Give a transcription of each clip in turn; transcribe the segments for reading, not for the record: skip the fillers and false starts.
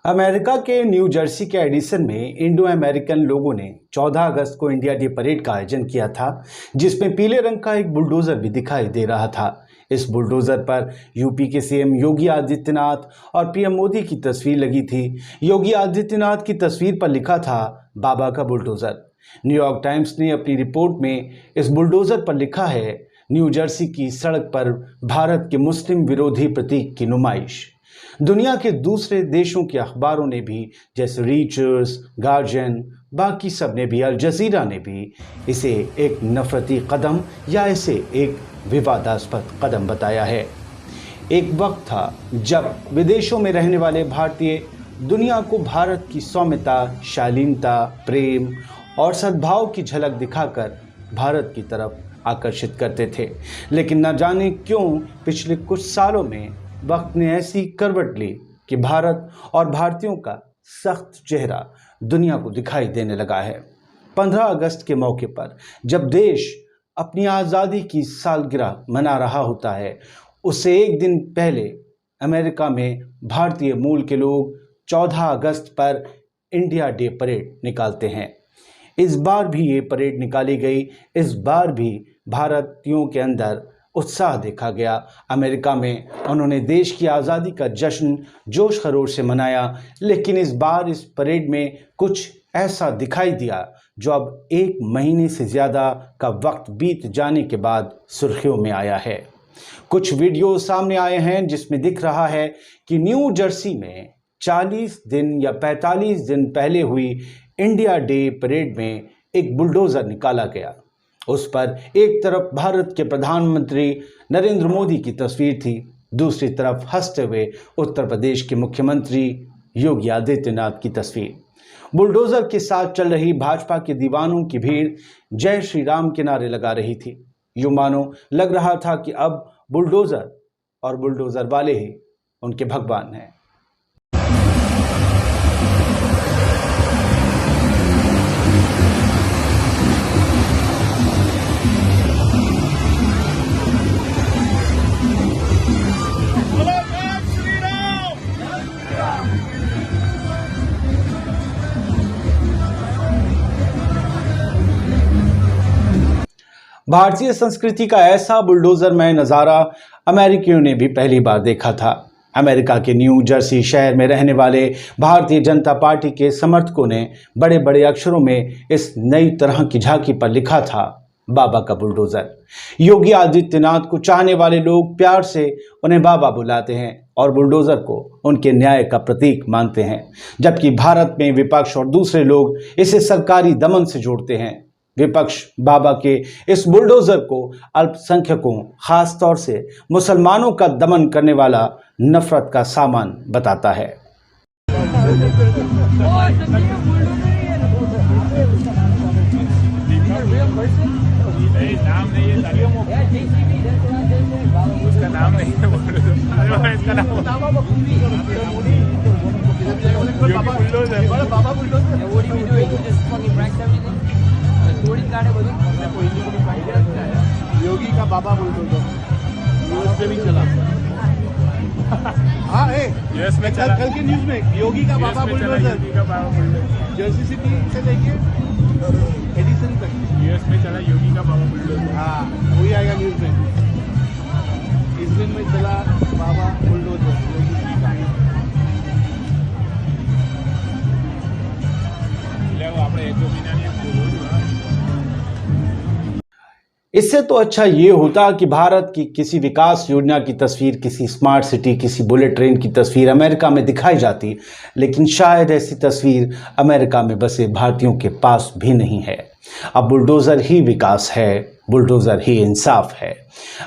America के new Jersey के Edison में इंडो अमेरिकन लोगों ने 14 अगस्त को इंडिया डे परेड का आयोजन किया था, जिसमें पीले रंग का एक बुलडोजर भी दिखाई दे रहा था। इस बुलडोजर पर यूपी के सीएम योगी आदित्यनाथ और पीएम मोदी की तस्वीर लगी थी। योगी आदित्यनाथ की तस्वीर पर लिखा था बाबा का बुलडोजर। न्यूयॉर्क टाइम्स ने अपनी रिपोर्ट में इस बुलडोजर पर लिखा है, न्यू जर्सी की सड़क पर भारत के मुस्लिम विरोधी प्रतीक की नुमाइश। दुनिया के दूसरे देशों के अखबारों ने भी, जैसे रीचर्स, गार्जियन, बाकी सब ने भी, अल जजीरा ने भी इसे एक नफरती कदम या इसे एक विवादास्पद कदम बताया है। एक वक्त था जब विदेशों में रहने वाले भारतीय दुनिया को भारत की सौम्यता, शालीनता, प्रेम और सद्भाव की झलक दिखाकर भारत की तरफ आकर्षित करते थे। लेकिन न जाने क्यों पिछले कुछ सालों में वक्त ने ऐसी करवट ली कि भारत और भारतीयों का सख्त चेहरा दुनिया को दिखाई देने लगा है। 15 अगस्त के मौके पर जब देश अपनी आज़ादी की सालगिरह मना रहा होता है, उससे एक दिन पहले अमेरिका में भारतीय मूल के लोग 14 अगस्त पर इंडिया डे परेड निकालते हैं। इस बार भी ये परेड निकाली गई। इस बार भी भारतीयों के अंदर उत्साह देखा गया। अमेरिका में उन्होंने देश की आज़ादी का जश्न जोश खरोश से मनाया, लेकिन इस बार इस परेड में कुछ ऐसा दिखाई दिया जो अब एक महीने से ज़्यादा का वक्त बीत जाने के बाद सुर्खियों में आया है। कुछ वीडियो सामने आए हैं जिसमें दिख रहा है कि न्यू जर्सी में 40 दिन या 45 दिन पहले हुई इंडिया डे परेड में एक बुलडोज़र निकाला गया। उस पर एक तरफ भारत के प्रधानमंत्री नरेंद्र मोदी की तस्वीर थी, दूसरी तरफ हंसते हुए उत्तर प्रदेश के मुख्यमंत्री योगी आदित्यनाथ की तस्वीर। बुलडोज़र के साथ चल रही भाजपा के दीवानों की भीड़ जय श्री राम के नारे लगा रही थी। यूं मानो लग रहा था कि अब बुलडोज़र और बुलडोज़र वाले ही उनके भगवान हैं। भारतीय संस्कृति का ऐसा बुलडोजरमय नज़ारा अमेरिकियों ने भी पहली बार देखा था। अमेरिका के न्यू जर्सी शहर में रहने वाले भारतीय जनता पार्टी के समर्थकों ने बड़े बड़े अक्षरों में इस नई तरह की झांकी पर लिखा था बाबा का बुलडोजर। योगी आदित्यनाथ को चाहने वाले लोग प्यार से उन्हें बाबा बुलाते हैं और बुलडोजर को उनके न्याय का प्रतीक मानते हैं, जबकि भारत में विपक्ष और दूसरे लोग इसे सरकारी दमन से जोड़ते हैं। विपक्ष बाबा के इस बुलडोजर को अल्पसंख्यकों, खास तौर से मुसलमानों का दमन करने वाला नफरत का सामान बताता है। योगी का बाबा बुलडोजर न्यूज़ पे भी चला। हाँ यूएस में चला, कल के न्यूज़ में योगी का बाबा बुलडोजर जर्सी सिटी से लेके एडिसन तक यूएस में चला योगी का बाबा बुलडोजर। हाँ वही आएगा न्यूज़ में। इस दिन में चला बाबा बुलडोजर योगी का। इससे तो अच्छा ये होता कि भारत की किसी विकास योजना की तस्वीर, किसी स्मार्ट सिटी, किसी बुलेट ट्रेन की तस्वीर अमेरिका में दिखाई जाती, लेकिन शायद ऐसी तस्वीर अमेरिका में बसे भारतीयों के पास भी नहीं है। अब बुलडोज़र ही विकास है, बुलडोज़र ही इंसाफ है।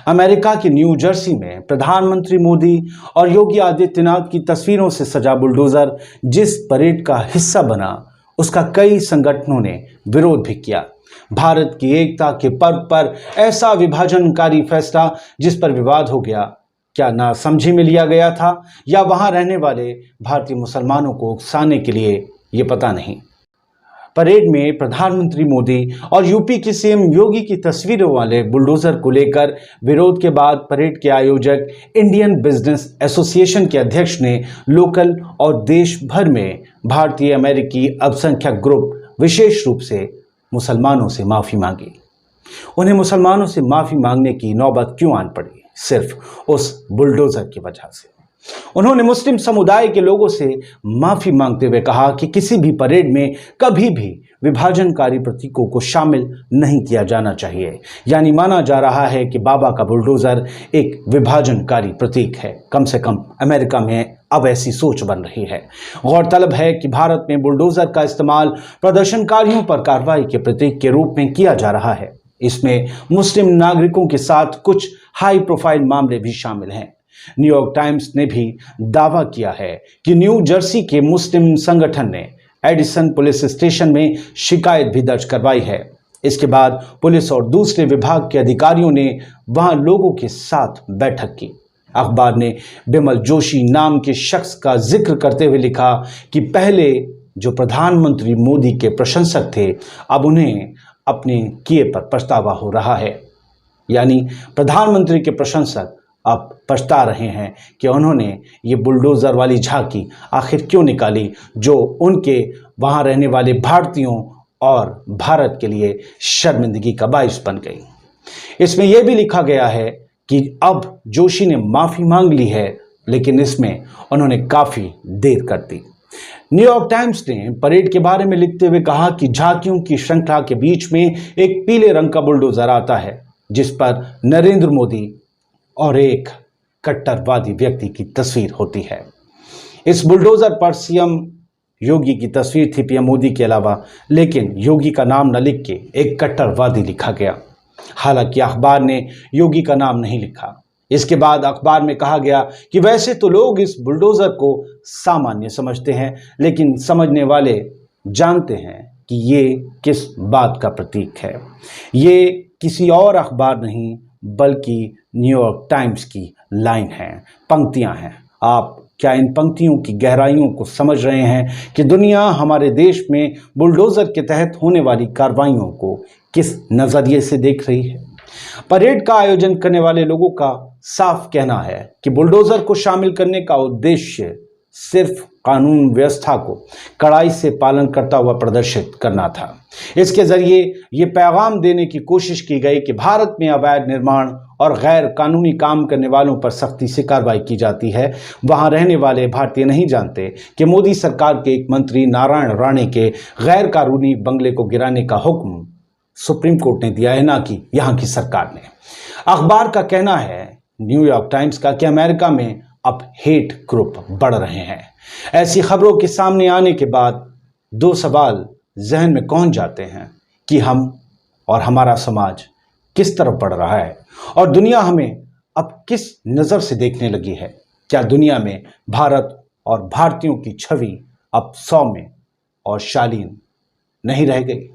अमेरिका के न्यू जर्सी में प्रधानमंत्री मोदी और योगी आदित्यनाथ की तस्वीरों से सजा बुलडोज़र जिस परेड का हिस्सा बना, उसका कई संगठनों ने विरोध भी किया। भारत की एकता के पर्व पर ऐसा विभाजनकारी फैसला जिस पर विवाद हो गया, क्या नासमझी में लिया गया था या वहां रहने वाले भारतीय मुसलमानों को उकसाने के लिए, ये पता नहीं। परेड में प्रधानमंत्री मोदी और यूपी के सीएम योगी की तस्वीरों वाले बुलडोजर को लेकर विरोध के बाद परेड के आयोजक इंडियन बिजनेस एसोसिएशन के अध्यक्ष ने लोकल और देश भर में भारतीय अमेरिकी अल्पसंख्यक ग्रुप विशेष रूप से मुसलमानों से माफी मांगी। उन्हें मुसलमानों से माफी मांगने की नौबत क्यों आन पड़ी? सिर्फ उस बुलडोजर की वजह से। उन्होंने मुस्लिम समुदाय के लोगों से माफी मांगते हुए कहा कि किसी भी परेड में कभी भी विभाजनकारी प्रतीकों को शामिल नहीं किया जाना चाहिए। यानी माना जा रहा है कि बाबा का बुलडोजर एक विभाजनकारी प्रतीक है। कम से कम अमेरिका में अब ऐसी सोच बन रही है। गौरतलब है कि भारत में बुलडोजर का इस्तेमाल प्रदर्शनकारियों पर कार्रवाई के प्रतीक के रूप में किया जा रहा है। इसमें मुस्लिम नागरिकों के साथ कुछ हाई प्रोफाइल मामले भी शामिल हैं। न्यूयॉर्क टाइम्स ने भी दावा किया है कि न्यू जर्सी के मुस्लिम संगठन ने एडिसन पुलिस स्टेशन में शिकायत भी दर्ज करवाई है। इसके बाद पुलिस और दूसरे विभाग के अधिकारियों ने वहां लोगों के साथ बैठक की। अखबार ने बिमल जोशी नाम के शख्स का जिक्र करते हुए लिखा कि पहले जो प्रधानमंत्री मोदी के प्रशंसक थे, अब उन्हें अपने किए पर पछतावा हो रहा है। यानी प्रधानमंत्री के प्रशंसक अब पछता रहे हैं कि उन्होंने ये बुलडोज़र वाली झांकी आखिर क्यों निकाली, जो उनके वहाँ रहने वाले भारतीयों और भारत के लिए शर्मिंदगी का बाइस बन गई। इसमें यह भी लिखा गया है कि अब जोशी ने माफ़ी मांग ली है, लेकिन इसमें उन्होंने काफ़ी देर कर दी। न्यूयॉर्क टाइम्स ने परेड के बारे में लिखते हुए कहा कि झांकियों की श्रृंखला के बीच में एक पीले रंग का बुलडोज़र आता है, जिस पर नरेंद्र मोदी और एक कट्टरवादी व्यक्ति की तस्वीर होती है। इस बुलडोजर पर सीएम योगी की तस्वीर थी पीएम मोदी के अलावा, लेकिन योगी का नाम न लिख के एक कट्टरवादी लिखा गया। हालांकि अखबार ने योगी का नाम नहीं लिखा। इसके बाद अखबार में कहा गया कि वैसे तो लोग इस बुलडोजर को सामान्य समझते हैं, लेकिन समझने वाले जानते हैं कि ये किस बात का प्रतीक है। ये किसी और अखबार नहीं बल्कि न्यूयॉर्क टाइम्स की लाइन है, पंक्तियां हैं। आप क्या इन पंक्तियों की गहराइयों को समझ रहे हैं कि दुनिया हमारे देश में बुलडोजर के तहत होने वाली कार्रवाइयों को किस नज़रिए से देख रही है? परेड का आयोजन करने वाले लोगों का साफ कहना है कि बुलडोजर को शामिल करने का उद्देश्य सिर्फ कानून व्यवस्था को कड़ाई से पालन करता हुआ प्रदर्शित करना था। इसके जरिए ये पैगाम देने की कोशिश की गई कि भारत में अवैध निर्माण और गैर कानूनी काम करने वालों पर सख्ती से कार्रवाई की जाती है। वहां रहने वाले भारतीय नहीं जानते कि मोदी सरकार के एक मंत्री नारायण राणे के गैर कानूनी बंगले को गिराने का हुक्म सुप्रीम कोर्ट ने दिया है, ना कि यहाँ की सरकार ने। अखबार का कहना है, न्यूयॉर्क टाइम्स का, कि अमेरिका में अब हेट ग्रुप बढ़ रहे हैं। ऐसी खबरों के सामने आने के बाद दो सवाल जहन में कौन जाते हैं कि हम और हमारा समाज किस तरफ बढ़ रहा है और दुनिया हमें अब किस नज़र से देखने लगी है। क्या दुनिया में भारत और भारतीयों की छवि अब सौम्य और शालीन नहीं रह गई?